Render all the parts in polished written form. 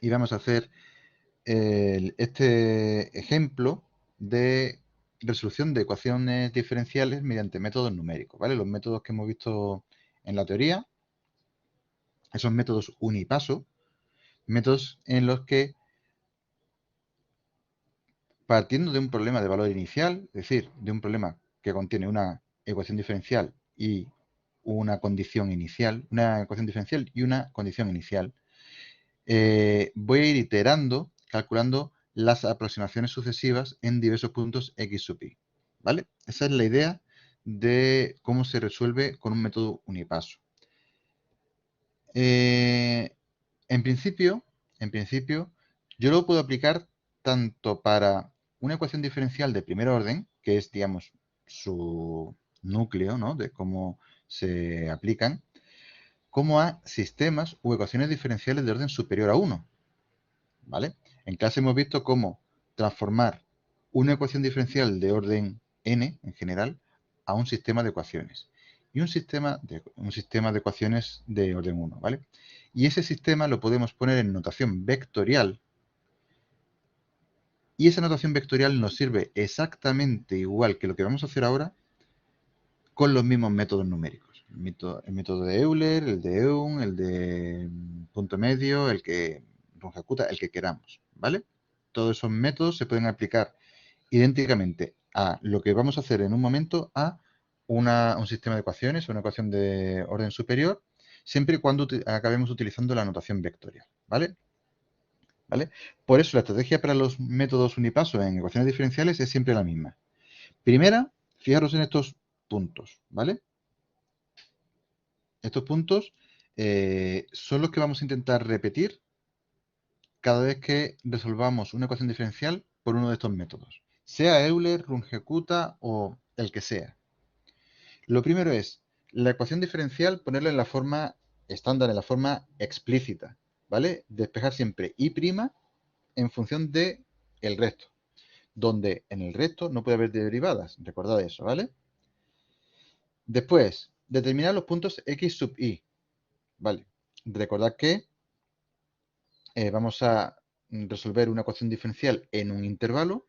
y vamos a hacer este ejemplo de resolución de ecuaciones diferenciales mediante métodos numéricos, ¿vale? Los métodos que hemos visto en la teoría, esos métodos unipaso, métodos en los que, partiendo de un problema de valor inicial, es decir, de un problema que contiene una ecuación diferencial y una condición inicial, una ecuación diferencial y una condición inicial, voy a ir iterando, calculando las aproximaciones sucesivas en diversos puntos x sub i, ¿vale? Esa es la idea de cómo se resuelve con un método unipaso. En principio, yo lo puedo aplicar tanto para una ecuación diferencial de primer orden, que es, digamos, su núcleo, ¿no? De cómo se aplican, como a sistemas u ecuaciones diferenciales de orden superior a 1, ¿vale? En clase hemos visto cómo transformar una ecuación diferencial de orden n, en general, a un sistema de ecuaciones. Y un sistema de ecuaciones de orden 1, ¿vale? Y ese sistema lo podemos poner en notación vectorial. Y esa notación vectorial nos sirve exactamente igual que lo que vamos a hacer ahora con los mismos métodos numéricos. El método de Euler, el de Eun, el de punto medio, el que ejecuta, el que queramos, ¿vale? Todos esos métodos se pueden aplicar idénticamente a lo que vamos a hacer en un momento a un sistema de ecuaciones, una ecuación de orden superior, siempre y cuando acabemos utilizando la notación vectorial, ¿vale? ¿Vale? Por eso la estrategia para los métodos unipaso en ecuaciones diferenciales es siempre la misma. Primera, fijaros en estos puntos, ¿vale? Estos puntos son los que vamos a intentar repetir cada vez que resolvamos una ecuación diferencial por uno de estos métodos, sea Euler, Runge-Kutta o el que sea. Lo primero es la ecuación diferencial, ponerla en la forma estándar, en la forma explícita, ¿vale? Despejar siempre y' en función de el resto, donde en el resto no puede haber derivadas, recordad eso, ¿vale? Después, determinar los puntos x sub i, ¿vale? Recordad que vamos a resolver una ecuación diferencial en un intervalo,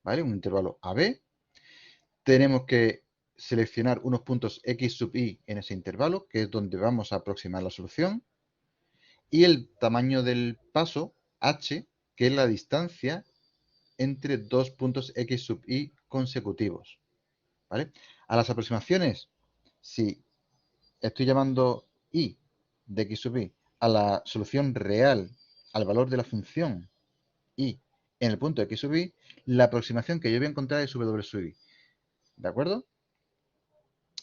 ¿vale? Un intervalo AB. Tenemos que seleccionar unos puntos x sub i en ese intervalo, que es donde vamos a aproximar la solución, y el tamaño del paso, h, que es la distancia entre dos puntos x sub i consecutivos, ¿vale? A las aproximaciones, si estoy llamando i de x sub i a la solución real, al valor de la función i en el punto x sub i, la aproximación que yo voy a encontrar es w sub i, ¿de acuerdo?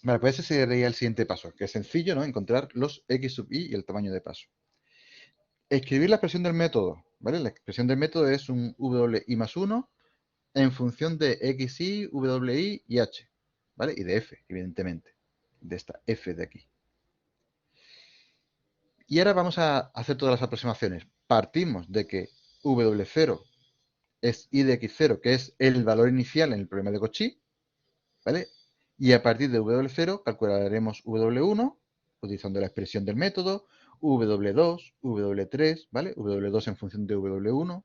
Vale, pues ese sería el siguiente paso, que es sencillo, ¿no? Encontrar los x sub i y el tamaño de paso. Escribir la expresión del método, ¿vale? La expresión del método es un wi más 1 en función de xi, wi y h, ¿vale? Y de f, evidentemente, de esta f de aquí. Y ahora vamos a hacer todas las aproximaciones. Partimos de que w0 es i de x0, que es el valor inicial en el problema de Cauchy, ¿vale? Y a partir de w0 calcularemos w1 utilizando la expresión del método, w2, w3, ¿vale? w2 en función de w1,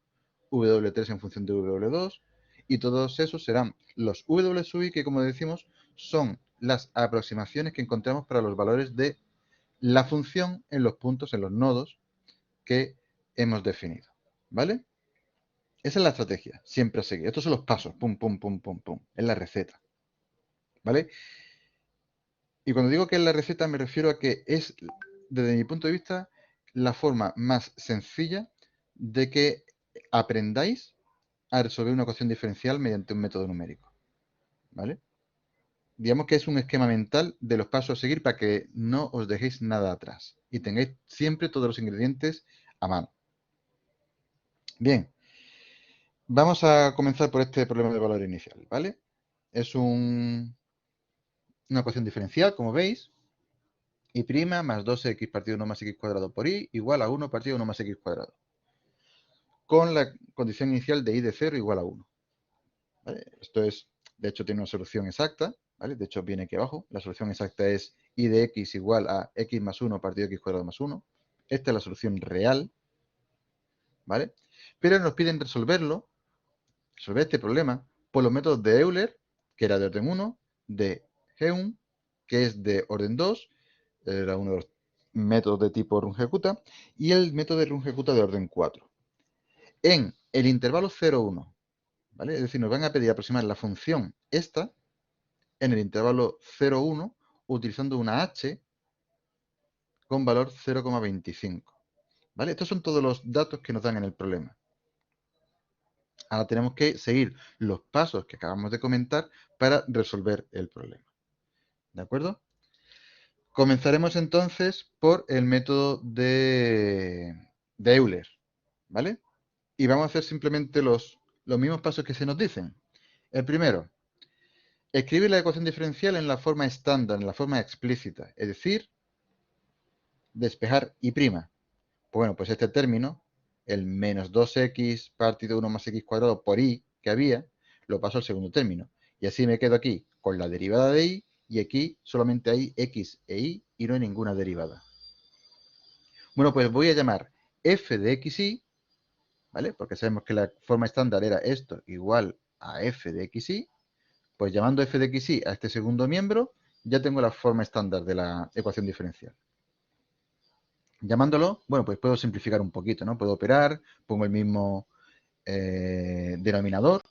w3 en función de w2, y todos esos serán los w sub i que, como decimos, son las aproximaciones que encontramos para los valores de la función en los puntos, en los nodos que hemos definido, ¿vale? Esa es la estrategia, siempre a seguir. Estos son los pasos, pum, pum, pum, pum, pum, es la receta, ¿vale? Y cuando digo que es la receta me refiero a que es, desde mi punto de vista, la forma más sencilla de que aprendáis a resolver una ecuación diferencial mediante un método numérico, ¿vale? Digamos que es un esquema mental de los pasos a seguir para que no os dejéis nada atrás y tengáis siempre todos los ingredientes a mano. Bien, vamos a comenzar por este problema de valor inicial, ¿vale? Es una ecuación diferencial, como veis, y' más 2x partido 1 más x cuadrado por y igual a 1 partido 1 más x cuadrado, con la condición inicial de i de 0 igual a 1. ¿Vale? Esto es, de hecho, tiene una solución exacta, ¿vale? De hecho, viene aquí abajo. La solución exacta es i de x igual a x más 1 partido x cuadrado más 1. Esta es la solución real, ¿vale? Pero nos piden resolver este problema por los métodos de Euler, que era de orden 1, de Geum, que es de orden 2, era uno de los métodos de tipo Runge-Kutta, y el método de Runge-Kutta de orden 4. En el intervalo 0,1, ¿vale? Es decir, nos van a pedir aproximar la función esta en el intervalo 0,1 utilizando una h con valor 0,25. ¿Vale? Estos son todos los datos que nos dan en el problema. Ahora tenemos que seguir los pasos que acabamos de comentar para resolver el problema. ¿De acuerdo? Comenzaremos entonces por el método de Euler. ¿Vale? Y vamos a hacer simplemente los mismos pasos que se nos dicen. El primero, escribir la ecuación diferencial en la forma estándar, en la forma explícita, es decir, despejar y prima. Bueno, pues este término, el menos 2x partido 1 más x cuadrado por y que había, lo paso al segundo término. Y así me quedo aquí con la derivada de y, y aquí solamente hay x e y no hay ninguna derivada. Bueno, pues voy a llamar f de xy, ¿vale? Porque sabemos que la forma estándar era esto igual a f de xy. Pues llamando f de xy a este segundo miembro, ya tengo la forma estándar de la ecuación diferencial. Llamándolo, bueno, pues puedo simplificar un poquito, ¿no? Puedo operar, pongo el mismo denominador,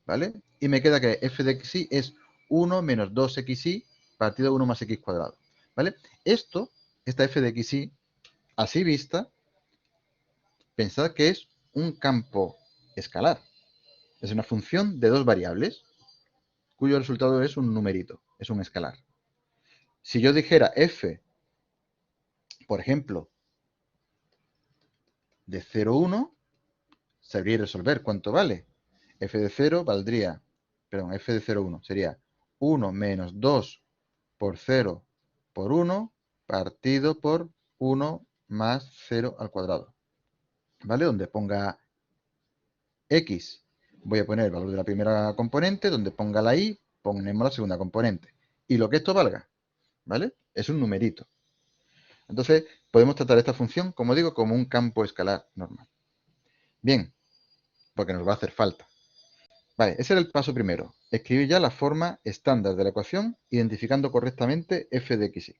¿vale? Y me queda que f de xy es 1 menos 2xy partido 1 más x cuadrado, ¿vale? Esta f de xy, así vista, pensad que es un campo escalar. Es una función de dos variables, cuyo resultado es un numerito, es un escalar. Si yo dijera f, por ejemplo, de 0,1, sabría resolver cuánto vale. F de 0 valdría, perdón, f de 0,1 sería 1 menos 2 por 0 por 1 partido por 1 más 0 al cuadrado. ¿Vale? Donde ponga x, voy a poner el valor de la primera componente, donde ponga la y, ponemos la segunda componente. Y lo que esto valga, ¿vale? Es un numerito. Entonces, podemos tratar esta función, como digo, como un campo escalar normal. Bien, porque nos va a hacer falta. Vale, ese era el paso primero. Escribir ya la forma estándar de la ecuación, identificando correctamente f de xy.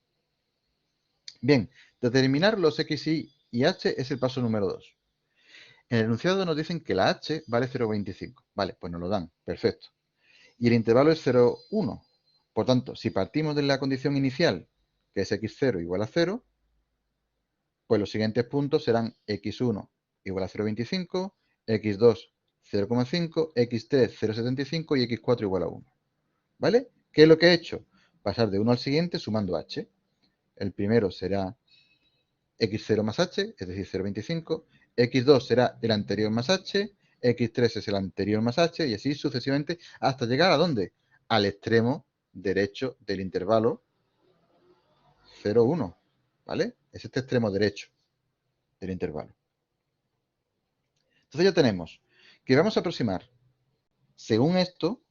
Bien, determinar los xy y h es el paso número 2. En el enunciado nos dicen que la h vale 0,25. Vale, pues nos lo dan. Perfecto. Y el intervalo es 0,1. Por tanto, si partimos de la condición inicial, que es x0 igual a 0, pues los siguientes puntos serán x1 igual a 0,25, x2 0,5, x3 0,75 y x4 igual a 1. ¿Vale? ¿Qué es lo que he hecho? Pasar de uno al siguiente sumando h. El primero será x0 más h, es decir, 0,25. x2 será el anterior más h, x3 es el anterior más h, y así sucesivamente hasta llegar ¿a dónde? Al extremo derecho del intervalo 0,1. ¿Vale? Es este extremo derecho del intervalo. Entonces ya tenemos que vamos a aproximar, según esto,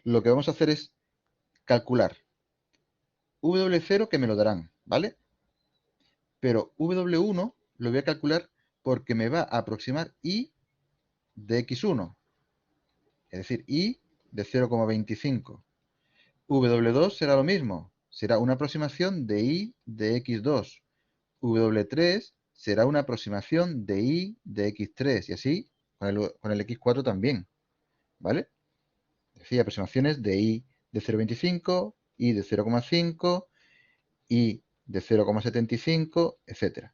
lo que vamos a hacer es calcular W0 que me lo darán, ¿vale? Pero W1 lo voy a calcular porque me va a aproximar I de X1, es decir, I de 0,25. W2 será lo mismo, será una aproximación de I de X2. W3 será una aproximación de I de X3 y así con el X4 también, ¿vale? Es decir, aproximaciones de I de 0,25, I de 0,5, I de 0,75, etcétera.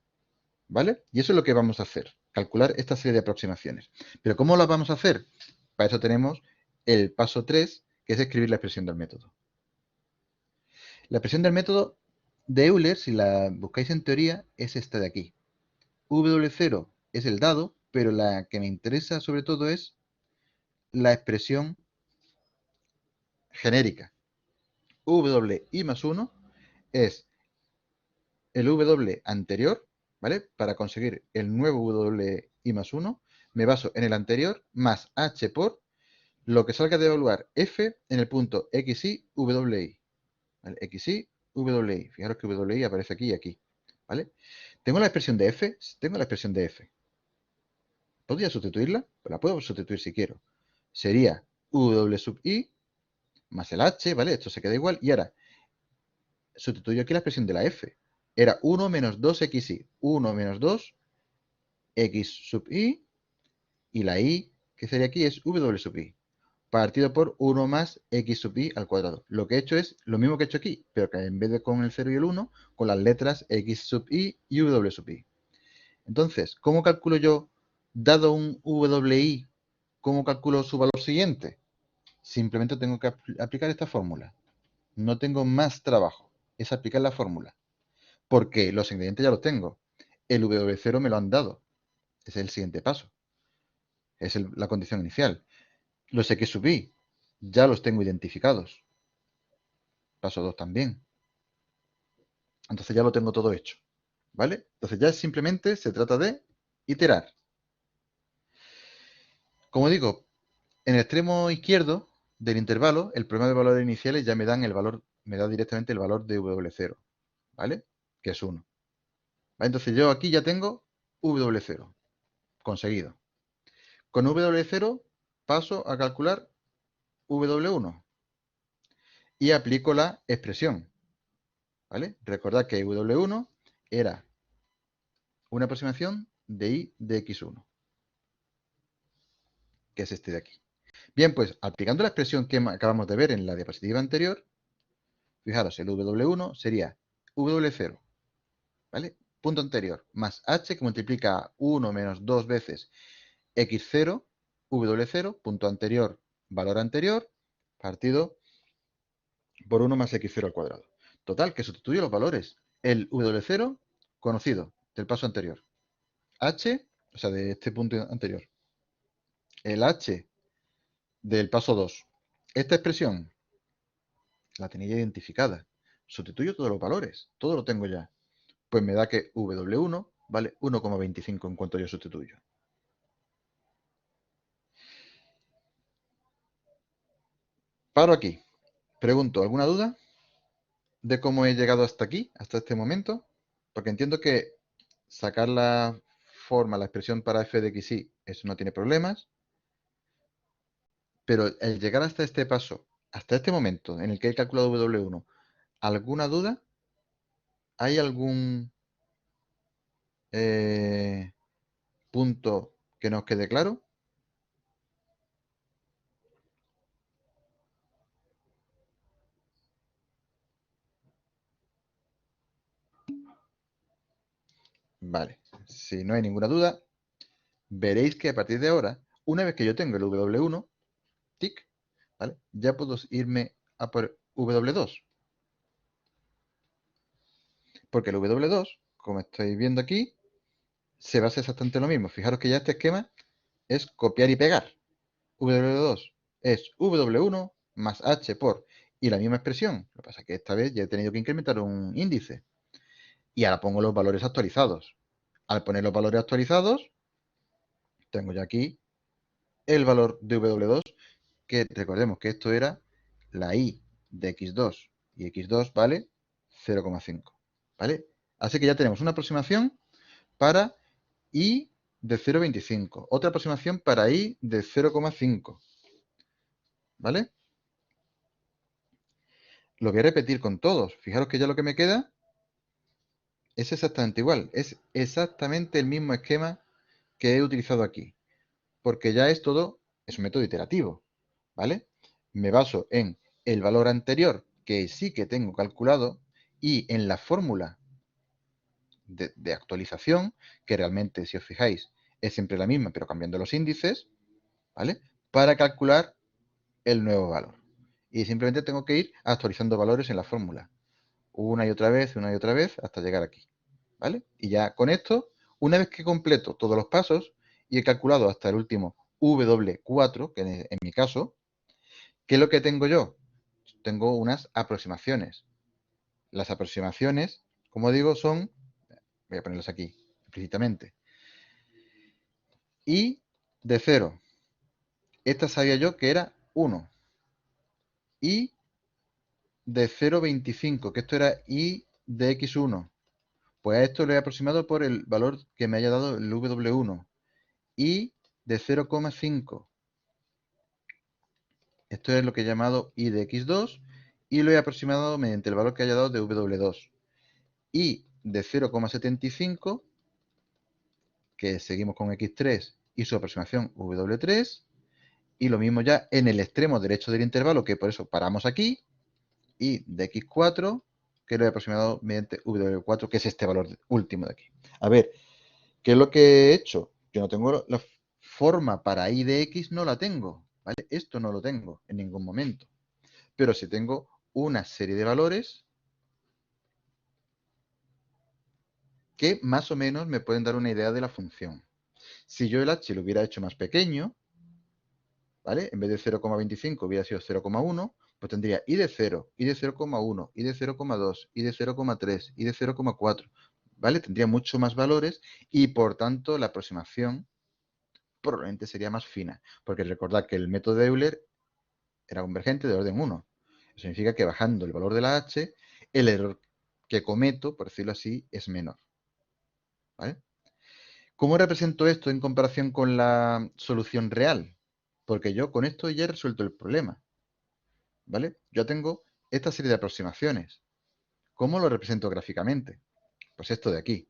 ¿Vale? Y eso es lo que vamos a hacer, calcular esta serie de aproximaciones. ¿Pero cómo las vamos a hacer? Para eso tenemos el paso 3, que es escribir la expresión del método. La expresión del método de Euler, si la buscáis en teoría, es esta de aquí. W0 es el dado, pero la que me interesa sobre todo es la expresión genérica. WI más 1 es el W anterior, ¿vale? Para conseguir el nuevo WI más 1, me baso en el anterior más H por lo que salga de evaluar F en el punto XI, WI. ¿Vale? XI, WI. Fijaros que WI aparece aquí y aquí. ¿Vale? ¿Tengo la expresión de F? Tengo la expresión de F. ¿Podría sustituirla? Pues la puedo sustituir si quiero. Sería W sub I más el H, ¿vale? Esto se queda igual. Y ahora, sustituyo aquí la expresión de la F. Era 1 menos 2xi. 1 menos 2 x sub i. Y la i que sería aquí es W sub i. Partido por 1 más x sub i al cuadrado. Lo que he hecho es lo mismo que he hecho aquí, pero que en vez de con el 0 y el 1, con las letras x sub i y W sub i. Entonces, ¿cómo calculo yo, dado un WI, cómo calculo su valor siguiente? Simplemente tengo que aplicar esta fórmula. No tengo más trabajo. Es aplicar la fórmula. Porque los ingredientes ya los tengo. El W0 me lo han dado. Ese es el siguiente paso. Es la condición inicial. Los X sub I ya los tengo identificados. Paso 2 también. Entonces ya lo tengo todo hecho. ¿Vale? Entonces ya simplemente se trata de iterar. Como digo, en el extremo izquierdo del intervalo, el problema de valores iniciales ya me dan el valor, me da directamente el valor de W0, ¿vale? Que es 1. ¿Vale? Entonces yo aquí ya tengo W0 conseguido. Con W0 paso a calcular W1 y aplico la expresión, ¿vale? Recordad que W1 era una aproximación de I de X1, que es este de aquí. Bien, pues aplicando la expresión que acabamos de ver en la diapositiva anterior, fijaros, el W1 sería W0, ¿vale? Punto anterior, más H que multiplica 1 menos 2 veces X0, W0, punto anterior, valor anterior, partido por 1 más X0 al cuadrado. Total, que sustituye los valores. El W0 conocido del paso anterior. H, o sea, de este punto anterior. El H del paso 2. Esta expresión la tenía identificada. Sustituyo todos los valores. Todo lo tengo ya. Pues me da que W1 vale 1,25 en cuanto yo sustituyo. Paro aquí. Pregunto, ¿alguna duda de cómo he llegado hasta aquí, hasta este momento? Porque entiendo que sacar la forma, la expresión para f de xy, eso no tiene problemas. Pero el llegar hasta este paso, hasta este momento en el que he calculado W1, ¿alguna duda? ¿Hay algún punto que nos quede claro? Vale, si no hay ninguna duda, veréis que a partir de ahora, una vez que yo tengo el W1, tic, ¿vale? Ya puedo irme a por W2. Porque el W2, como estáis viendo aquí, se basa exactamente en lo mismo. Fijaros que ya este esquema es copiar y pegar. W2 es W1 más H por, y la misma expresión. Lo que pasa es que esta vez ya he tenido que incrementar un índice. Y ahora pongo los valores actualizados. Al poner los valores actualizados, tengo ya aquí el valor de W2, que recordemos que esto era la I de X2, y X2 vale 0,5, ¿vale? Así que ya tenemos una aproximación para I de 0,25, otra aproximación para I de 0,5, ¿vale? Lo voy a repetir con todos. Fijaros que ya lo que me queda es exactamente igual. Es exactamente el mismo esquema que he utilizado aquí. Porque ya es todo, es un método iterativo, ¿vale? Me baso en el valor anterior, que sí que tengo calculado, y en la fórmula de actualización, que realmente, si os fijáis, es siempre la misma, pero cambiando los índices, ¿vale? Para calcular el nuevo valor. Y simplemente tengo que ir actualizando valores en la fórmula. Una y otra vez, hasta llegar aquí, ¿vale? Y ya con esto, una vez que completo todos los pasos y he calculado hasta el último W4, que en mi caso, ¿qué es lo que tengo yo? Tengo unas aproximaciones. Las aproximaciones, como digo, son, voy a ponerlas aquí explícitamente, I de 0. Esta sabía yo que era 1. I de 0,25, que esto era I de X1. Pues a esto lo he aproximado por el valor que me haya dado el W1. Y de 0,5. Esto es lo que he llamado I de X2 y lo he aproximado mediante el valor que haya dado de W2. Y de 0,75, que seguimos con X3 y su aproximación W3. Y lo mismo ya en el extremo derecho del intervalo, que por eso paramos aquí. Y de X4, que lo he aproximado mediante W4, que es este valor último de aquí. A ver, ¿qué es lo que he hecho? Yo no tengo la forma para I de X, no la tengo, ¿vale? Esto no lo tengo en ningún momento. Pero si tengo una serie de valores que más o menos me pueden dar una idea de la función. Si yo el h lo hubiera hecho más pequeño, ¿vale? En vez de 0,25 hubiera sido 0,1, pues tendría I de 0, I de 0,1, I de 0,2, I de 0,3, I de 0,4, ¿vale? Tendría mucho más valores y por tanto la aproximación probablemente sería más fina, porque recordad que el método de Euler era convergente de orden 1. Eso significa que bajando el valor de la h, el error que cometo, por decirlo así, es menor, ¿vale? ¿Cómo represento esto en comparación con la solución real? Porque yo con esto ya he resuelto el problema, ¿vale? Yo tengo esta serie de aproximaciones. ¿Cómo lo represento gráficamente? Pues esto de aquí.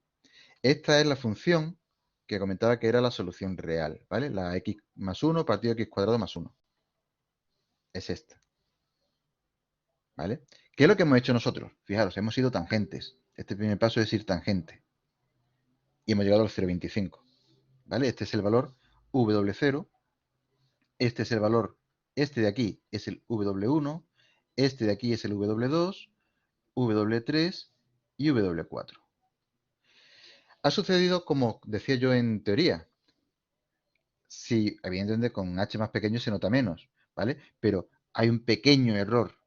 Esta es la función que comentaba que era la solución real, ¿vale? La x más 1 partido de x cuadrado más 1. Es esta, ¿vale? ¿Qué es lo que hemos hecho nosotros? Fijaros, hemos ido tangentes. Este primer paso es ir tangente. Y hemos llegado al 0,25, ¿vale? Este es el valor W0. Este es el valor, este de aquí es el W1, este de aquí es el W2, W3 y W4. Ha sucedido como decía yo en teoría. Sí, evidentemente con h más pequeño se nota menos, ¿vale? Pero hay un pequeño error,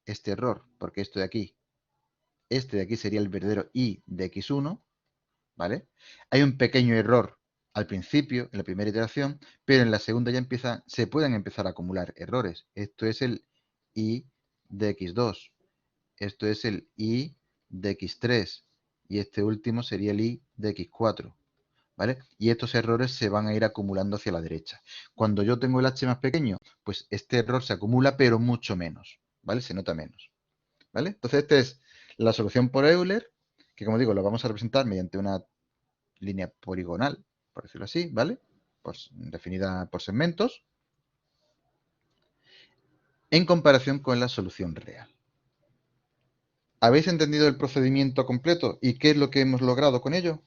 este error, porque este de aquí sería el verdadero I de X1, ¿vale? Hay un pequeño error al principio, en la primera iteración, pero en la segunda ya se pueden empezar a acumular errores. Esto es el I de X2, esto es el I de X3 y este último sería el I de X4, ¿vale? Y estos errores se van a ir acumulando hacia la derecha. Cuando yo tengo el h más pequeño, pues este error se acumula, pero mucho menos, ¿vale? Se nota menos, ¿vale? Entonces, esta es la solución por Euler, que como digo, lo vamos a representar mediante una línea poligonal, por decirlo así, ¿vale? Pues definida por segmentos, en comparación con la solución real. ¿Habéis entendido el procedimiento completo y qué es lo que hemos logrado con ello?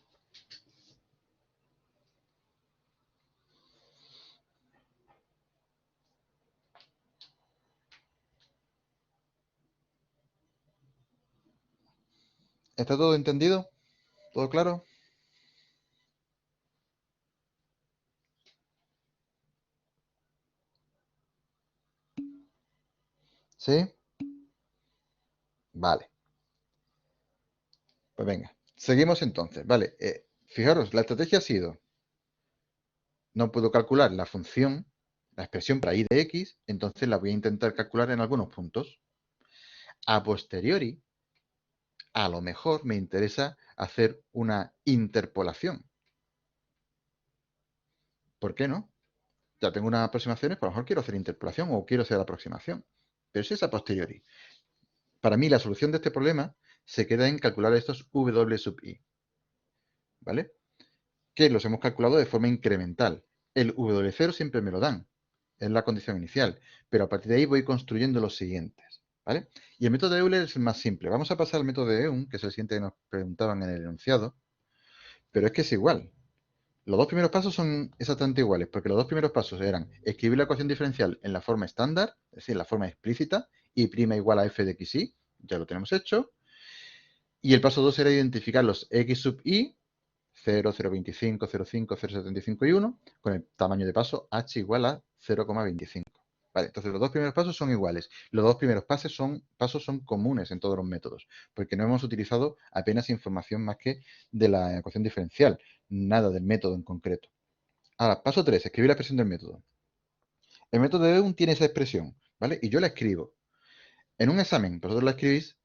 ¿Está todo entendido? ¿Todo claro? ¿Sí? Vale. Pues venga, seguimos entonces. Vale, fijaros, la estrategia ha sido, no puedo calcular la función, la expresión para I de X, entonces la voy a intentar calcular en algunos puntos. A posteriori, a lo mejor me interesa hacer una interpolación. ¿Por qué no? Ya tengo unas aproximaciones, pero a lo mejor quiero hacer interpolación o quiero hacer aproximación. Pero eso es a posteriori. Para mí, la solución de este problema se queda en calcular estos W sub I, ¿vale? Que los hemos calculado de forma incremental. El W0 siempre me lo dan, es la condición inicial, pero a partir de ahí voy construyendo los siguientes, ¿vale? Y el método de Euler es el más simple. Vamos a pasar al método de Eun, que es el siguiente que nos preguntaban en el enunciado, pero es que es igual. Los dos primeros pasos son exactamente iguales, porque los dos primeros pasos eran escribir la ecuación diferencial en la forma estándar, es decir, en la forma explícita, y' igual a f de xy, ya lo tenemos hecho, y el paso 2 era identificar los x sub i, 0, 0,25, 0,5, 0,75 y 1, con el tamaño de paso h igual a 0,25. Vale, entonces los dos primeros pasos son iguales. Los dos primeros pasos son comunes en todos los métodos, porque no hemos utilizado apenas información más que de la ecuación diferencial, nada del método en concreto. Ahora, paso 3, escribir la expresión del método. El método de Eun tiene esa expresión, ¿vale? Y yo la escribo. En un examen, vosotros la escribís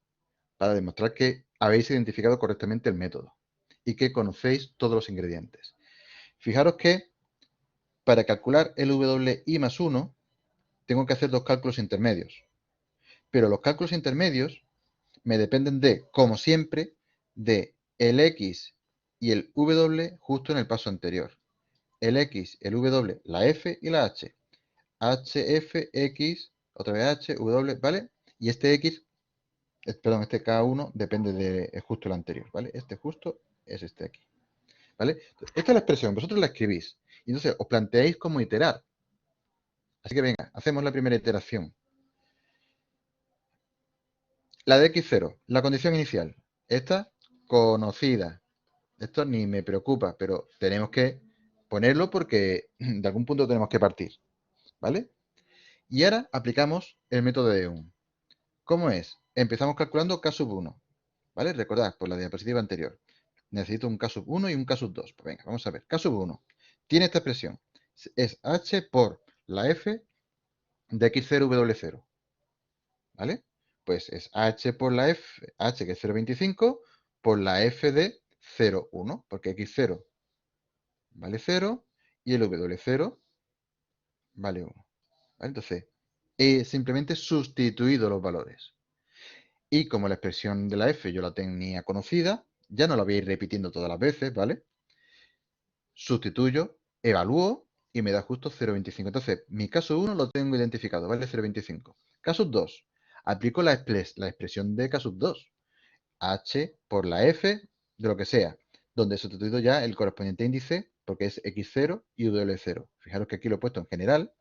para demostrar que habéis identificado correctamente el método y que conocéis todos los ingredientes. Fijaros que para calcular el WI más 1, tengo que hacer dos cálculos intermedios. Pero los cálculos intermedios me dependen de, como siempre, de el X y el W justo en el paso anterior. El X, el W, la F y la H. H, F, X, otra vez H, W, ¿vale? Y este X, perdón, este K1 depende de justo el anterior, ¿vale? Este justo es este aquí, ¿vale? Entonces, esta es la expresión, vosotros la escribís. Y entonces os planteáis cómo iterar. Así que venga, hacemos la primera iteración. La de x0, la condición inicial. Esta, conocida. Esto ni me preocupa, pero tenemos que ponerlo porque de algún punto tenemos que partir, ¿vale? Y ahora aplicamos el método de un. ¿Cómo es? Empezamos calculando K sub 1, ¿vale? Recordad, por la diapositiva anterior. Necesito un K sub 1 y un K sub 2. Pues venga, vamos a ver. K sub 1 tiene esta expresión. Es H por la F de x0 w0, ¿vale? Pues es H por la F, H que es 0,25 por la F de 0,1, porque x0 vale 0 y el w0 vale 1. ¿Vale? Entonces, he simplemente sustituido los valores. Y como la expresión de la f yo la tenía conocida, ya no la voy a ir repitiendo todas las veces, ¿vale? Sustituyo, evalúo y me da justo 0,25. Entonces, mi caso 1 lo tengo identificado, ¿vale? 0,25. Caso 2, aplico la expresión de caso 2. H por la F de lo que sea, donde he sustituido ya el correspondiente índice porque es X0 y W0. Fijaros que aquí lo he puesto en general,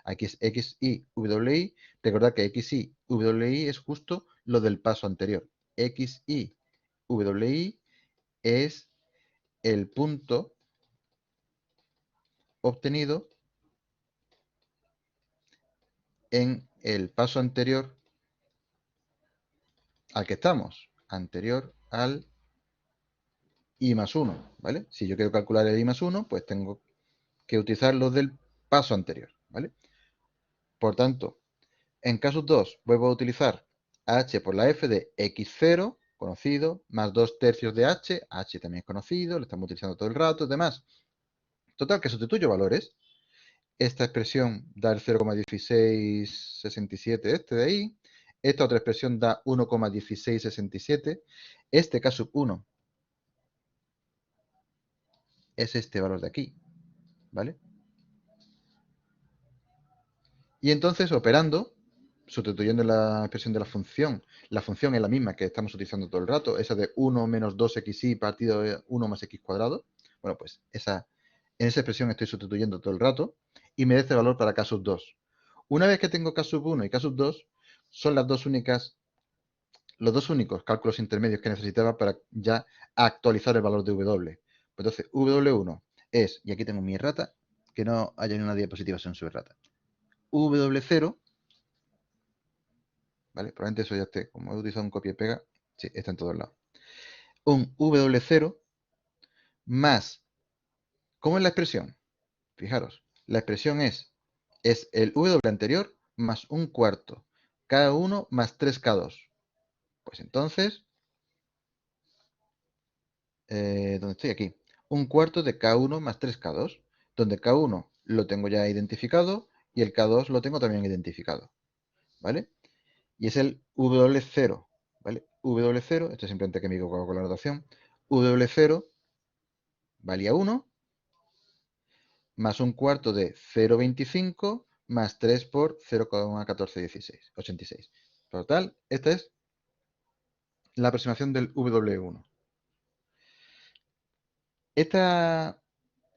aquí es XI, WI. Recordad que XI, WI es justo lo del paso anterior. XI, WI es el punto obtenido en el paso anterior al que estamos, anterior al I más 1, ¿vale? Si yo quiero calcular el I más 1, pues tengo que utilizar los del paso anterior, ¿vale? Por tanto, en caso 2 vuelvo a utilizar H por la F de X0, conocido, más 2/3 de H, H también es conocido, lo estamos utilizando todo el rato, demás. Total, que sustituyo valores. Esta expresión da el 0,1667 este de ahí. Esta otra expresión da 1,1667. Este caso 1 es este valor de aquí, ¿vale? Y entonces, operando, sustituyendo la expresión de la función es la misma que estamos utilizando todo el rato, esa de 1 menos 2xy partido de 1 más x cuadrado. Bueno, pues en esa expresión estoy sustituyendo todo el rato y me da este valor para k sub 2. Una vez que tengo k sub 1 y k sub 2, son los dos únicos cálculos intermedios que necesitaba para ya actualizar el valor de W. Pues entonces, W1 es, y aquí tengo mi errata, que no haya ni una diapositiva sin su errata. W0, ¿vale? Probablemente eso ya esté, como he utilizado un copia y pega, sí, está en todos lados. Un W0 más, ¿cómo es la expresión? Fijaros, la expresión es el W anterior más un cuarto, K1 más 3K2. Pues entonces, ¿dónde estoy? Aquí. Un cuarto de K1 más 3K2, donde K1 lo tengo ya identificado y el K2 lo tengo también identificado, ¿vale? Y es el W0, ¿vale? W0, esto es simplemente que me equivoco con la notación, W0 valía 1, más un cuarto de 0,25, más 3 por 0,1416, 86. Total, esta es la aproximación del W1. ¿Esta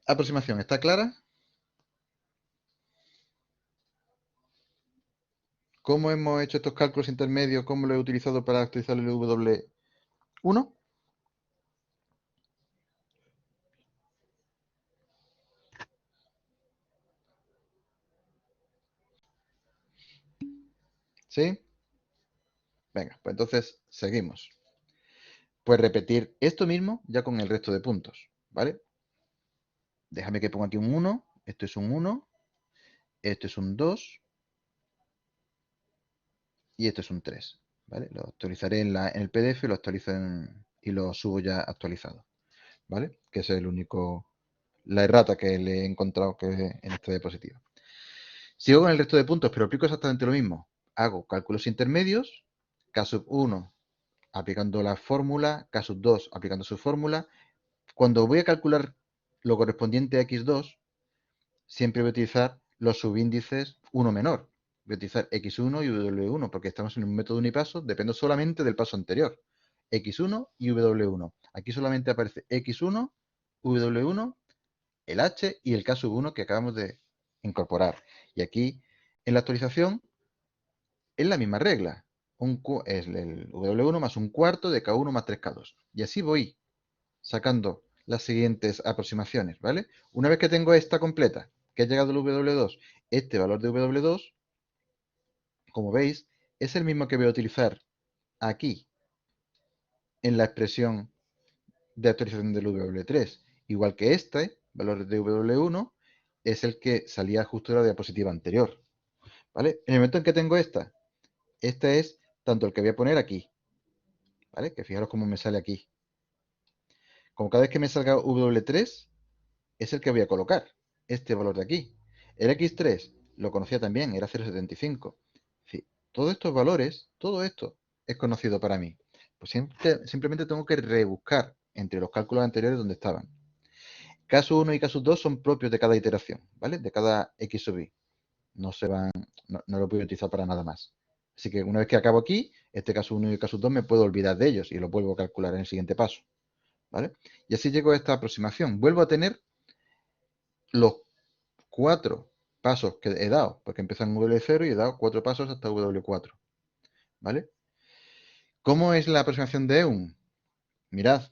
aproximación está clara? ¿Cómo hemos hecho estos cálculos intermedios? ¿Cómo lo he utilizado para actualizar el W1? ¿Sí? Venga, pues entonces seguimos. Pues repetir esto mismo ya con el resto de puntos, ¿vale? Déjame que ponga aquí un 1, esto es un 1, esto es un 2 y esto es un 3, ¿vale? Lo actualizaré en el PDF, lo actualizo y lo subo ya actualizado, ¿vale? Que ese es el único la errata que le he encontrado que en esta diapositiva. Sigo con el resto de puntos, pero aplico exactamente lo mismo. Hago cálculos intermedios, K sub 1 aplicando la fórmula, K sub 2 aplicando su fórmula. Cuando voy a calcular lo correspondiente a X2, siempre voy a utilizar los subíndices 1 menor. Voy a utilizar X1 y W1 porque estamos en un método unipaso, dependo solamente del paso anterior. X1 y W1. Aquí solamente aparece X1, W1, el H y el K sub 1 que acabamos de incorporar. Y aquí en la actualización es la misma regla. Es el W1 más un cuarto de K1 más 3K2. Y así voy sacando las siguientes aproximaciones, ¿vale? Una vez que tengo esta completa, que ha llegado el W2, este valor de W2, como veis, es el mismo que voy a utilizar aquí en la expresión de actualización del W3. Igual que este valor de W1 es el que salía justo de la diapositiva anterior, ¿vale? En el momento en que tengo esta es tanto el que voy a poner aquí, ¿vale? Que fijaros cómo me sale aquí. Como cada vez que me salga W3, es el que voy a colocar, este valor de aquí. El X3 lo conocía también, era 0,75. Sí, todos estos valores, todo esto es conocido para mí. Pues simplemente tengo que rebuscar entre los cálculos anteriores donde estaban. Caso 1 y caso 2 son propios de cada iteración, ¿vale? De cada X sub i. No se van, no lo voy a utilizar para nada más. Así que una vez que acabo aquí, este caso 1 y el caso 2 me puedo olvidar de ellos y los vuelvo a calcular en el siguiente paso, ¿vale? Y así llego a esta aproximación. Vuelvo a tener los 4 pasos que he dado, porque empezó en W0 y he dado 4 pasos hasta W4, ¿vale? ¿Cómo es la aproximación de EUN? Mirad,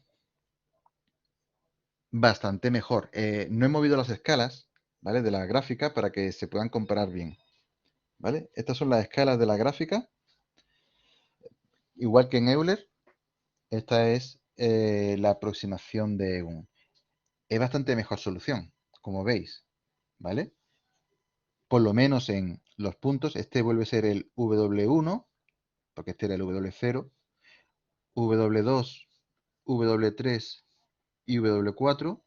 bastante mejor. No he movido las escalas, ¿vale? De la gráfica para que se puedan comparar bien, ¿vale? Estas son las escalas de la gráfica. Igual que en Euler, esta es la aproximación de EUN. Es bastante mejor solución, como veis, ¿vale? Por lo menos en los puntos, este vuelve a ser el W1, porque este era el W0, W2, W3 y W4,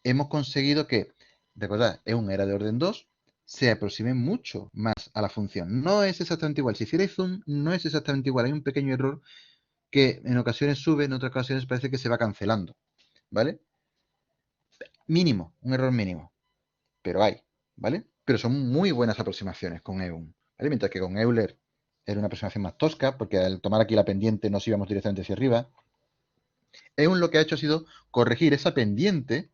hemos conseguido que, recordad, EUN era de orden 2, se aproxime mucho más a la función. No es exactamente igual. Si hicierais zoom, no es exactamente igual. Hay un pequeño error que en ocasiones sube, en otras ocasiones parece que se va cancelando, ¿vale? Mínimo, un error mínimo, pero hay, ¿vale? Pero son muy buenas aproximaciones con EUN, ¿vale? Mientras que con Euler era una aproximación más tosca, porque al tomar aquí la pendiente nos íbamos directamente hacia arriba. EUN lo que ha hecho ha sido corregir esa pendiente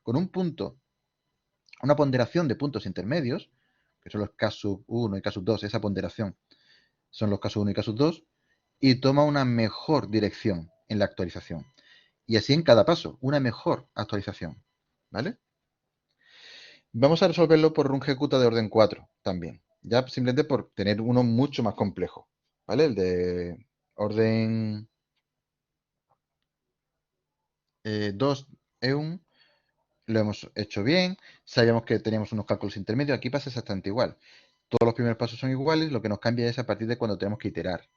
con un punto, una ponderación de puntos intermedios, que son los K sub 1 y K sub 2, esa ponderación son los K sub 1 y K sub 2, y toma una mejor dirección en la actualización. Y así en cada paso, una mejor actualización, ¿vale? Vamos a resolverlo por rungecuta de orden 4 también, ya simplemente por tener uno mucho más complejo, ¿vale? El de orden 2 EUN lo hemos hecho bien, sabíamos que teníamos unos cálculos intermedios, aquí pasa exactamente igual. Todos los primeros pasos son iguales, lo que nos cambia es a partir de cuando tenemos que iterar.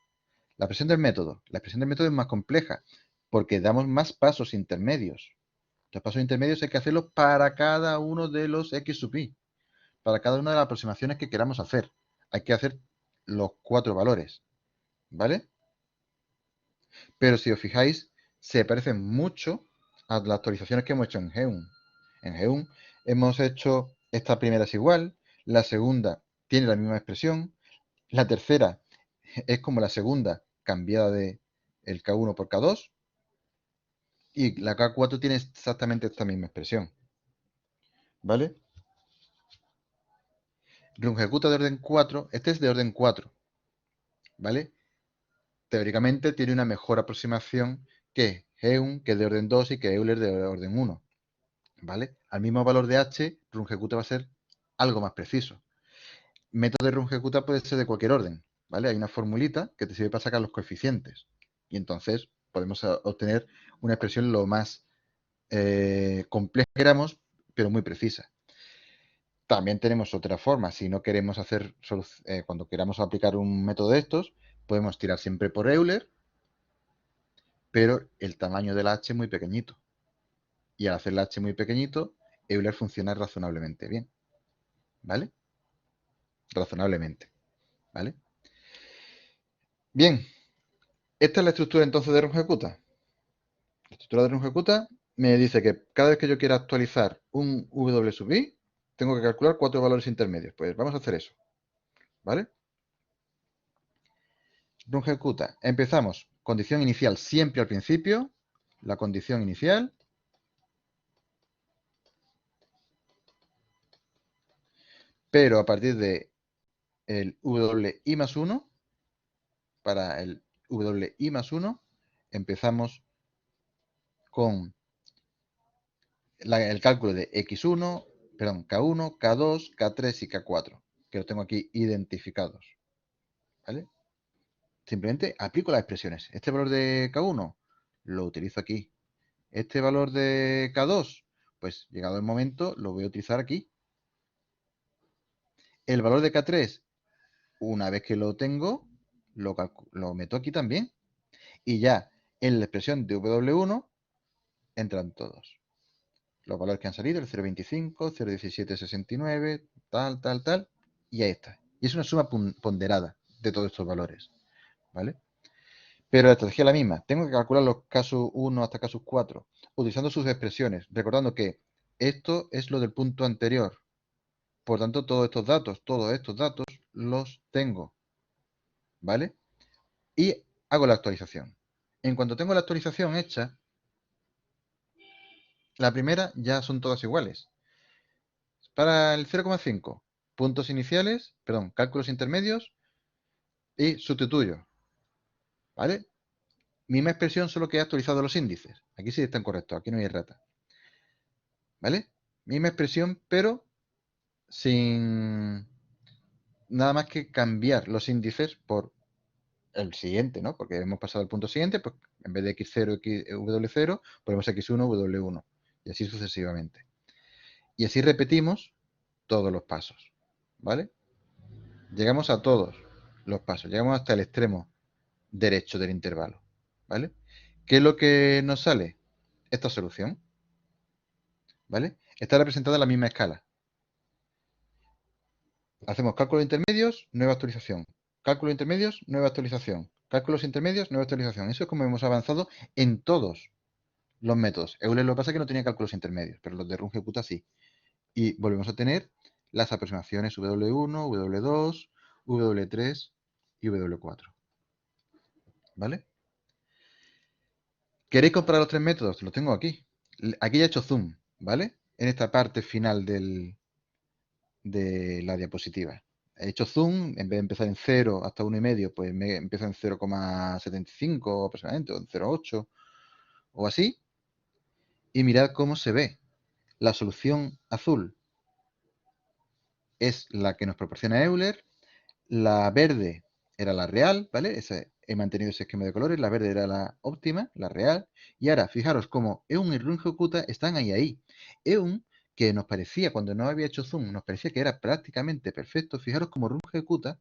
La expresión del método es más compleja, porque damos más pasos intermedios. Los pasos intermedios hay que hacerlos para cada uno de los X sub i, para cada una de las aproximaciones que queramos hacer. Hay que hacer los 4 valores, ¿vale? Pero si os fijáis, se parecen mucho a las actualizaciones que hemos hecho en GEUN. En GEUN hemos hecho, esta primera es igual, la segunda tiene la misma expresión, la tercera es como la segunda cambiada de el K1 por K2 y la K4 tiene exactamente esta misma expresión, ¿vale? Rungecuta de orden 4, este es de orden 4, ¿vale? Teóricamente tiene una mejor aproximación que GEUN, que es de orden 2 y que Euler de orden 1. ¿Vale? Al mismo valor de h, rungecuta va a ser algo más preciso. Método de rungecuta puede ser de cualquier orden, ¿vale? Hay una formulita que te sirve para sacar los coeficientes y entonces podemos obtener una expresión lo más compleja que queramos, pero muy precisa. También tenemos otra forma, si no queremos hacer, cuando queramos aplicar un método de estos, podemos tirar siempre por Euler, pero el tamaño de la h es muy pequeñito. Y al hacer la h muy pequeñito, Euler funciona razonablemente bien, ¿vale? Razonablemente, ¿vale? Bien, esta es la estructura entonces de RunExecuta. La estructura de RunExecuta me dice que cada vez que yo quiera actualizar un W sub i, tengo que calcular 4 valores intermedios. Pues vamos a hacer eso, ¿vale? RunExecuta. Empezamos. Condición inicial siempre al principio. La condición inicial. Pero a partir de el WI más 1, para el WI más 1, empezamos con el cálculo de X1, perdón, K1, K2, K3 y K4, que los tengo aquí identificados, ¿vale? Simplemente aplico las expresiones. Este valor de K1 lo utilizo aquí. Este valor de K2, pues llegado el momento, lo voy a utilizar aquí. El valor de K3, una vez que lo tengo, lo meto aquí también. Y ya en la expresión de W1 entran todos los valores que han salido, el 0,25, 0,1769, tal, y ahí está. Y es una suma ponderada de todos estos valores, ¿vale? Pero la estrategia es la misma. Tengo que calcular los casos 1 hasta casos 4, utilizando sus expresiones, recordando que esto es lo del punto anterior. Por tanto, todos estos datos los tengo, ¿vale? Y hago la actualización. En cuanto tengo la actualización hecha, la primera ya son todas iguales. Para el 0,5, puntos iniciales, perdón, cálculos intermedios y sustituyo, ¿vale? Misma expresión, solo que he actualizado los índices. Aquí sí están correctos, aquí no hay errata, ¿vale? Misma expresión, pero sin nada más que cambiar los índices por el siguiente, ¿no? Porque hemos pasado al punto siguiente, pues en vez de x0, w0, ponemos x1, w1 y así sucesivamente. Y así repetimos todos los pasos, ¿vale? Llegamos a todos los pasos, llegamos hasta el extremo derecho del intervalo, ¿vale? ¿Qué es lo que nos sale? Esta solución, ¿vale? Está representada en la misma escala. Hacemos cálculos intermedios, nueva actualización. Cálculos intermedios, nueva actualización. Cálculos intermedios, nueva actualización. Eso es como hemos avanzado en todos los métodos. Euler lo que pasa es que no tenía cálculos intermedios, pero los de RunExecuta sí. Y volvemos a tener las aproximaciones W1, W2, W3 y W4. ¿Vale? ¿Queréis comparar los tres métodos? Los tengo aquí. Aquí ya he hecho zoom, ¿vale? En esta parte final de la diapositiva. He hecho zoom, en vez de empezar en 0 hasta 1,5, pues me empiezo en 0,75 aproximadamente, o en 0,8 o así. Y mirad cómo se ve. La solución azul es la que nos proporciona Euler. La verde era la real, ¿vale? He mantenido ese esquema de colores. La verde era la óptima, la real. Y ahora, fijaros cómo Eun y RunExecuta están ahí. Eun, que nos parecía, cuando no había hecho zoom, nos parecía que era prácticamente perfecto. Fijaros cómo RunExecuta,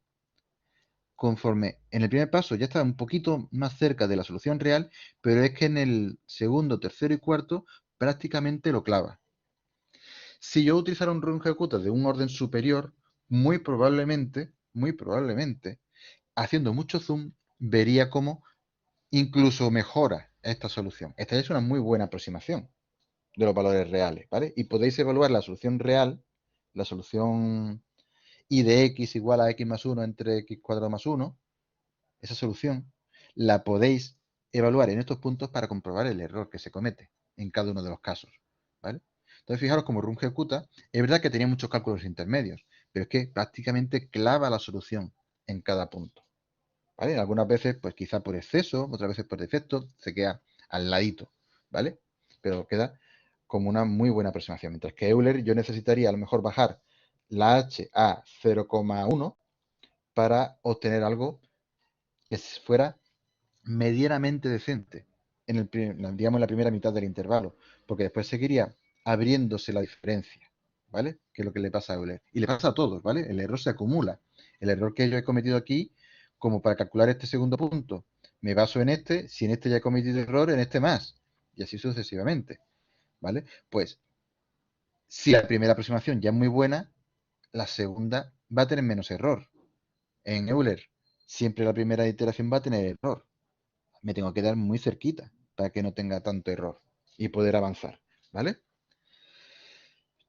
conforme en el primer paso ya estaba un poquito más cerca de la solución real, pero es que en el segundo, tercero y cuarto prácticamente lo clava. Si yo utilizara un RunExecuta de un orden superior, muy probablemente, haciendo mucho zoom, vería cómo incluso mejora esta solución. Esta es una muy buena aproximación de los valores reales, ¿vale? Y podéis evaluar la solución real, la solución I de x igual a x más 1 entre x cuadrado más 1, esa solución la podéis evaluar en estos puntos para comprobar el error que se comete en cada uno de los casos, ¿vale? Entonces, fijaros como RunExecuta, es verdad que tenía muchos cálculos intermedios, pero es que prácticamente clava la solución en cada punto, ¿vale? Algunas veces, pues quizá por exceso, otras veces por defecto, se queda al ladito, ¿vale? Pero queda como una muy buena aproximación. Mientras que Euler yo necesitaría a lo mejor bajar la h a 0,1 para obtener algo que fuera medianamente decente digamos, en la primera mitad del intervalo, porque después seguiría abriéndose la diferencia, ¿vale? Que es lo que le pasa a Euler. Y le pasa a todos, ¿vale? El error se acumula. El error que yo he cometido aquí, como para calcular este segundo punto, me baso en este, si en este ya he cometido error, en este más, y así sucesivamente, ¿vale? Pues Si la primera aproximación ya es muy buena, la segunda va a tener menos error. En Euler, siempre la primera iteración va a tener error. Me tengo que dar muy cerquita para que no tenga tanto error y poder avanzar, ¿vale?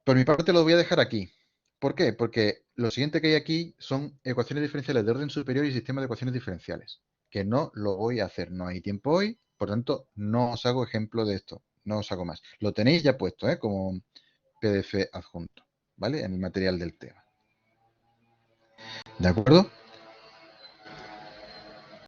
Por mi parte lo voy a dejar aquí. ¿Por qué? Porque lo siguiente que hay aquí son ecuaciones diferenciales de orden superior y sistemas de ecuaciones diferenciales, que no lo voy a hacer. No hay tiempo hoy, por tanto, no os hago ejemplo de esto. No os hago más. Lo tenéis ya puesto, ¿eh? Como PDF adjunto, ¿vale? En el material del tema. ¿De acuerdo?